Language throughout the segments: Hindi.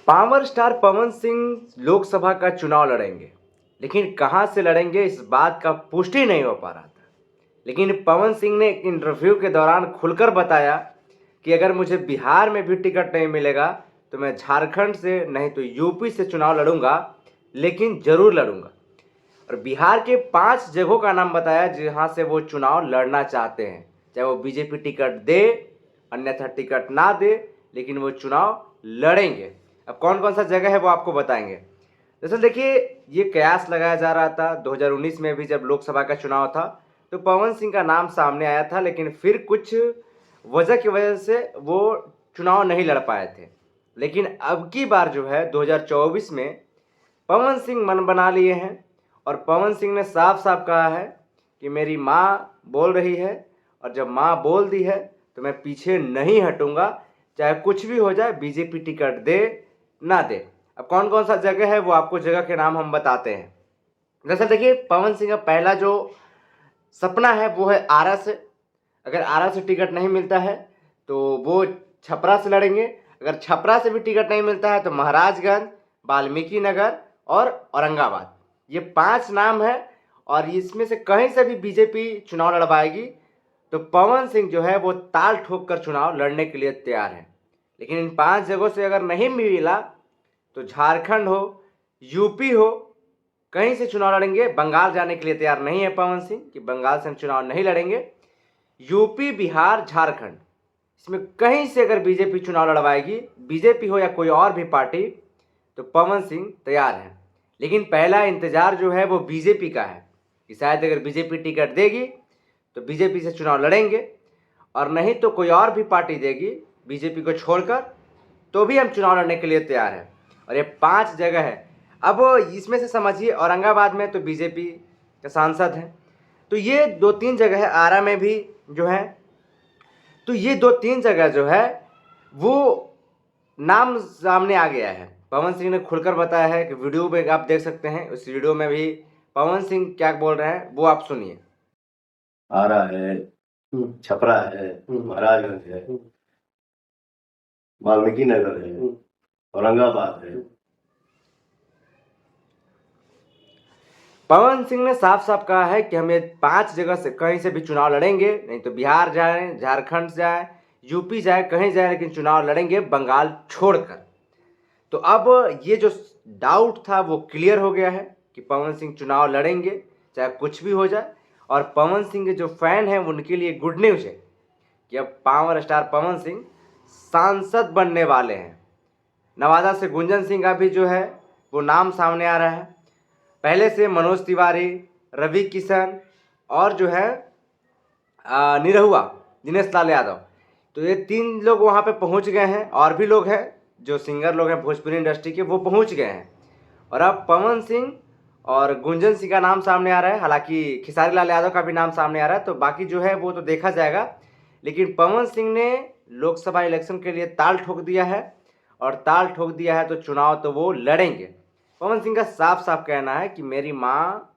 पावर स्टार पवन सिंह लोकसभा का चुनाव लड़ेंगे, लेकिन कहां से लड़ेंगे इस बात का पुष्टि नहीं हो पा रहा था। लेकिन पवन सिंह ने एक इंटरव्यू के दौरान खुलकर बताया कि अगर मुझे बिहार में भी टिकट नहीं मिलेगा तो मैं झारखंड से नहीं तो यूपी से चुनाव लड़ूंगा, लेकिन जरूर लड़ूंगा। और बिहार के 5 जगहों का नाम बताया जहां से वो चुनाव लड़ना चाहते हैं, चाहे वो बीजेपी टिकट दे अन्यथा टिकट ना दे, लेकिन वो चुनाव लड़ेंगे। अब कौन कौन सा जगह है वो आपको बताएंगे। दरअसल देखिए, ये कयास लगाया जा रहा था 2019 में भी, जब लोकसभा का चुनाव था तो पवन सिंह का नाम सामने आया था, लेकिन फिर कुछ वजह की वजह से वो चुनाव नहीं लड़ पाए थे। लेकिन अब की बार जो है 2024 में पवन सिंह मन बना लिए हैं और पवन सिंह ने साफ साफ कहा है कि मेरी माँ बोल रही है और जब माँ बोल दी है तो मैं पीछे नहीं हटूंगा, चाहे कुछ भी हो जाए, बीजेपी टिकट दे ना दे। अब कौन कौन सा जगह है वो आपको जगह के नाम हम बताते हैं। दरअसल देखिए, पवन सिंह का पहला जो सपना है वो है आरा से। अगर आरा से टिकट नहीं मिलता है तो वो छपरा से लड़ेंगे। अगर छपरा से भी टिकट नहीं मिलता है तो महाराजगंज, वाल्मीकि नगर और औरंगाबाद, ये 5 नाम है और इसमें से कहीं से भी बीजेपी चुनाव लड़वाएगी तो पवन सिंह जो है वो ताल ठोक कर चुनाव लड़ने के लिए तैयार है। लेकिन इन 5 जगहों से अगर नहीं मिला तो झारखंड हो, यूपी हो, कहीं से चुनाव लड़ेंगे। बंगाल जाने के लिए तैयार नहीं है पवन सिंह कि बंगाल से हम चुनाव नहीं लड़ेंगे। यूपी, बिहार, झारखंड, इसमें कहीं से अगर बीजेपी चुनाव लड़वाएगी, बीजेपी हो या कोई और भी पार्टी, तो पवन सिंह तैयार है। लेकिन पहला इंतजार जो है वो बीजेपी का है कि शायद अगर बीजेपी टिकट देगी तो बीजेपी से चुनाव लड़ेंगे, और नहीं तो कोई और भी पार्टी देगी बीजेपी को छोड़कर तो भी हम चुनाव लड़ने के लिए तैयार हैं। और ये 5 जगह है। अब इसमें से समझिए, औरंगाबाद में तो बीजेपी के सांसद हैं, तो ये 2-3 जगह है। आरा में भी जो है, तो ये 2-3 जगह जो है वो नाम सामने आ गया है। पवन सिंह ने खुलकर बताया है कि वीडियो में आप देख सकते हैं, उस वीडियो में भी पवन सिंह क्या बोल रहे हैं वो आप सुनिए। आरा है, छपरा है, महाराजगंज है, वाल्मीकि नगर है, औरंगाबाद है। पवन सिंह ने साफ साफ कहा है कि हम ये 5 जगह से कहीं से भी चुनाव लड़ेंगे, नहीं तो बिहार जाए, झारखंड जाए, यूपी जाए, कहीं जाए, लेकिन चुनाव लड़ेंगे बंगाल छोड़कर। तो अब ये जो डाउट था वो क्लियर हो गया है कि पवन सिंह चुनाव लड़ेंगे चाहे कुछ भी हो जाए। और पवन सिंह के जो फैन हैं उनके लिए गुड न्यूज़ है कि अब पावर स्टार पवन सिंह सांसद बनने वाले हैं। नवादा से गुंजन सिंह का भी जो है वो नाम सामने आ रहा है। पहले से मनोज तिवारी, रवि किशन और जो है निरहुआ दिनेश लाल यादव, तो ये 3 लोग वहाँ पे पहुँच गए हैं। और भी लोग हैं जो सिंगर लोग हैं भोजपुरी इंडस्ट्री के, वो पहुँच गए हैं। और अब पवन सिंह और गुंजन सिंह का नाम सामने आ रहा है। हालांकि खेसारी लाल यादव का भी नाम सामने आ रहा है, तो बाकी जो है वो तो देखा जाएगा। लेकिन पवन सिंह ने लोकसभा इलेक्शन के लिए ताल ठोक दिया है, और ताल ठोक दिया है तो चुनाव तो वो लड़ेंगे। पवन सिंह का साफ साफ कहना है कि मेरी माँ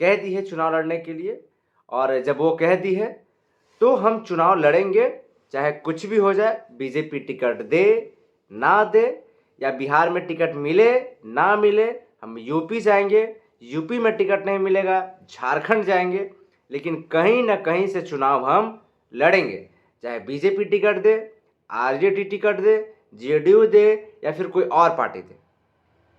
कह दी है चुनाव लड़ने के लिए, और जब वो कह दी है तो हम चुनाव लड़ेंगे, चाहे कुछ भी हो जाए। बीजेपी टिकट दे ना दे, या बिहार में टिकट मिले ना मिले, हम यूपी जाएंगे। यूपी में टिकट नहीं मिलेगा, झारखंड जाएंगे, लेकिन कहीं ना कहीं से चुनाव हम लड़ेंगे, चाहे बीजेपी टिकट दे, आरजेडी टिकट दे, जेडीयू दे, या फिर कोई और पार्टी दे,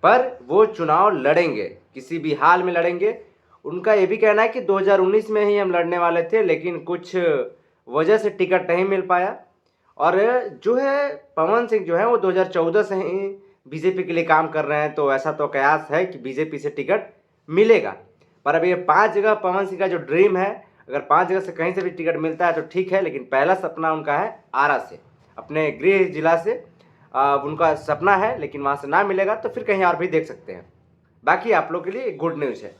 पर वो चुनाव लड़ेंगे, किसी भी हाल में लड़ेंगे। उनका ये भी कहना है कि 2019 में ही हम लड़ने वाले थे, लेकिन कुछ वजह से टिकट नहीं मिल पाया। और जो है पवन सिंह जो है वो 2014 से ही बीजेपी के लिए काम कर रहे हैं, तो ऐसा तो कयास है कि बीजेपी से टिकट मिलेगा। पर अब ये 5 जगह पवन सिंह का जो ड्रीम है, अगर 5 जगह से कहीं से भी टिकट मिलता है तो ठीक है, लेकिन पहला सपना उनका है आरा से, अपने गृह जिला से उनका सपना है। लेकिन वहाँ से ना मिलेगा तो फिर कहीं और भी देख सकते हैं। बाकी आप लोग के लिए गुड न्यूज़ है।